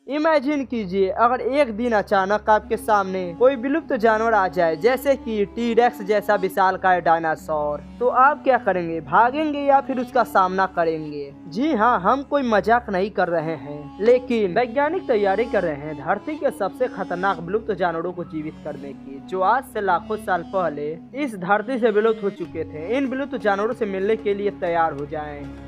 Imagine कीजिए अगर एक दिन अचानक आपके सामने कोई विलुप्त जानवर आ जाए, जैसे कि टीरेक्स जैसा विशालकाय डायनासोर, तो आप क्या करेंगे? भागेंगे या फिर उसका सामना करेंगे? जी हाँ, हम कोई मजाक नहीं कर रहे हैं, लेकिन वैज्ञानिक तैयारी कर रहे हैं धरती के सबसे खतरनाक विलुप्त जानवरों को जीवित करने की, जो आज से लाखों साल पहले इस धरती से विलुप्त हो चुके थे। इन विलुप्त जानवरों से मिलने के लिए तैयार हो जाएं।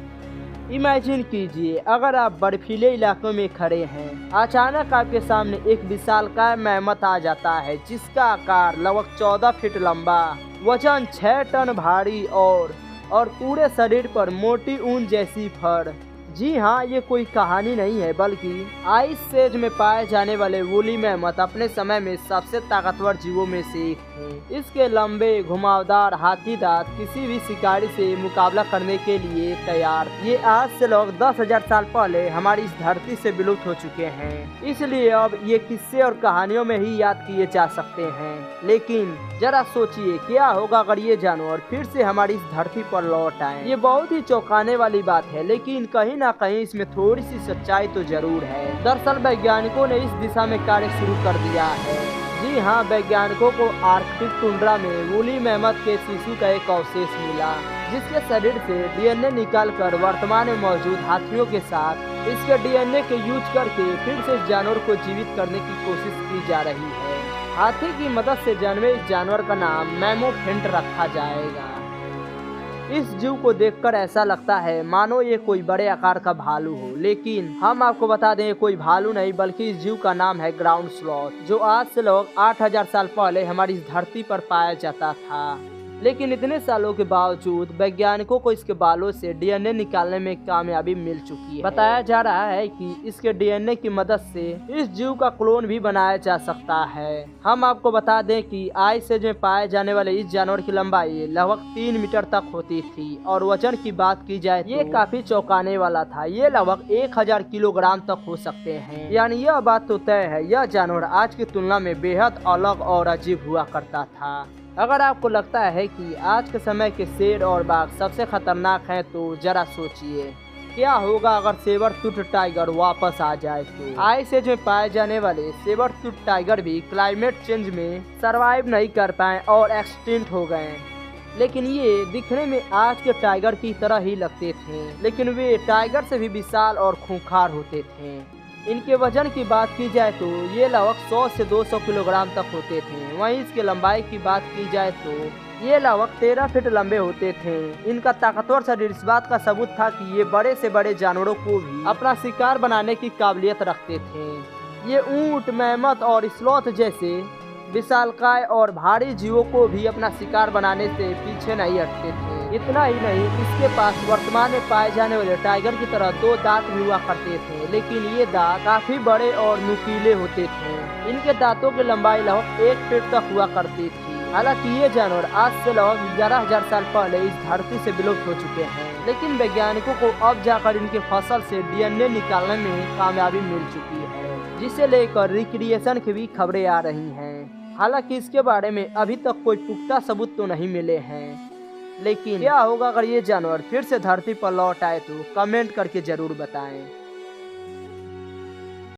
इमेजिन कीजिए अगर आप बर्फीले इलाकों में खड़े हैं, अचानक आपके सामने एक विशालकाय मैमथ आ जाता है, जिसका आकार लगभग 14 फीट लंबा, वजन 6 टन भारी और पूरे शरीर पर मोटी ऊन जैसी फर। जी हाँ, ये कोई कहानी नहीं है, बल्कि आइस एज में पाए जाने वाले वूली मैमथ अपने समय में सबसे ताकतवर जीवों में से एक थे। इसके लंबे घुमावदार हाथी दांत किसी भी शिकारी से मुकाबला करने के लिए तैयार। ये आज से लगभग 10,000 साल पहले हमारी इस धरती से विलुप्त हो चुके हैं, इसलिए अब ये किस्से और कहानियों में ही याद किए जा सकते हैं। लेकिन जरा सोचिए, क्या होगा अगर ये जानवर फिर से हमारी इस धरती पर लौट आए? ये बहुत ही चौंकाने वाली बात है, लेकिन कहीं ना कहीं इसमें थोड़ी सी सच्चाई तो जरूर है। दरअसल वैज्ञानिकों ने इस दिशा में कार्य शुरू कर दिया है। जी हाँ, वैज्ञानिकों को आर्कटिक टुंड्रा में वूली मैमथ के शिशु का एक अवशेष मिला, जिसके शरीर से डीएनए निकालकर वर्तमान में मौजूद हाथियों के साथ इसके डीएनए के यूज करके फिर से इस जानवर को जीवित करने की कोशिश की जा रही है। हाथी की मदद से जन्मे इस जानवर का नाम मैमोफेंट रखा जाएगा। इस जीव को देखकर ऐसा लगता है मानो ये कोई बड़े आकार का भालू हो, लेकिन हम आपको बता दें कोई भालू नहीं, बल्कि इस जीव का नाम है ग्राउंड स्लॉथ, जो आज से लगभग 8,000 साल पहले हमारी इस धरती पर पाया जाता था। लेकिन इतने सालों के बावजूद वैज्ञानिकों को इसके बालों से डीएनए निकालने में कामयाबी मिल चुकी है। बताया जा रहा है कि इसके डीएनए की मदद से इस जीव का क्लोन भी बनाया जा सकता है। हम आपको बता दें कि आइस एज में पाए जाने वाले इस जानवर की लंबाई लगभग 3 मीटर तक होती थी, और वजन की बात की जाए तो ये काफी चौंकाने वाला था। ये लगभग 1000 किलोग्राम तक हो सकते हैं। यानी यह बात तो तय है, यह जानवर आज की तुलना में बेहद अलग और अजीब हुआ करता था। अगर आपको लगता है कि आज के समय के शेर और बाघ सबसे खतरनाक हैं, तो जरा सोचिए क्या होगा अगर सेबर टूथ टाइगर वापस आ जाए तो? आइस एज में पाए जाने वाले सेबर टूथ टाइगर भी क्लाइमेट चेंज में सरवाइव नहीं कर पाए और एक्सटिंक्ट हो गए। लेकिन ये दिखने में आज के टाइगर की तरह ही लगते थे, लेकिन वे टाइगर से भी विशाल और खूंखार होते थे। इनके वजन की बात की जाए तो ये लगभग 100 से 200 किलोग्राम तक होते थे। वहीं इसके लंबाई की बात की जाए तो ये लगभग 13 फीट लंबे होते थे। इनका ताकतवर शरीर इस बात का सबूत था कि ये बड़े से बड़े जानवरों को भी अपना शिकार बनाने की काबिलियत रखते थे। ये ऊंट, मैमथ और स्लॉथ जैसे विशालकाय और भारी जीवों को भी अपना शिकार बनाने से पीछे नहीं हटते थे। इतना ही नहीं, इसके पास वर्तमान में पाए जाने वाले टाइगर की तरह 2 दांत भी हुआ करते थे, लेकिन ये दांत काफी बड़े और नुकीले होते थे। इनके दांतों की लंबाई लगभग 1 फीट तक हुआ करती थी। हालांकि ये जानवर आज से लगभग 11,000 साल पहले इस धरती से विलुप्त हो चुके हैं, लेकिन वैज्ञानिकों को अब जाकर इनके फसल से डीएनए निकालने में कामयाबी मिल चुकी है, जिसे लेकर रिक्रिएशन की भी खबरें आ रही हैं। हालांकि इसके बारे में अभी तक कोई पुख्ता सबूत तो नहीं मिले हैं, लेकिन क्या होगा अगर ये जानवर फिर से धरती पर लौट आए तो कमेंट करके जरूर बताएं।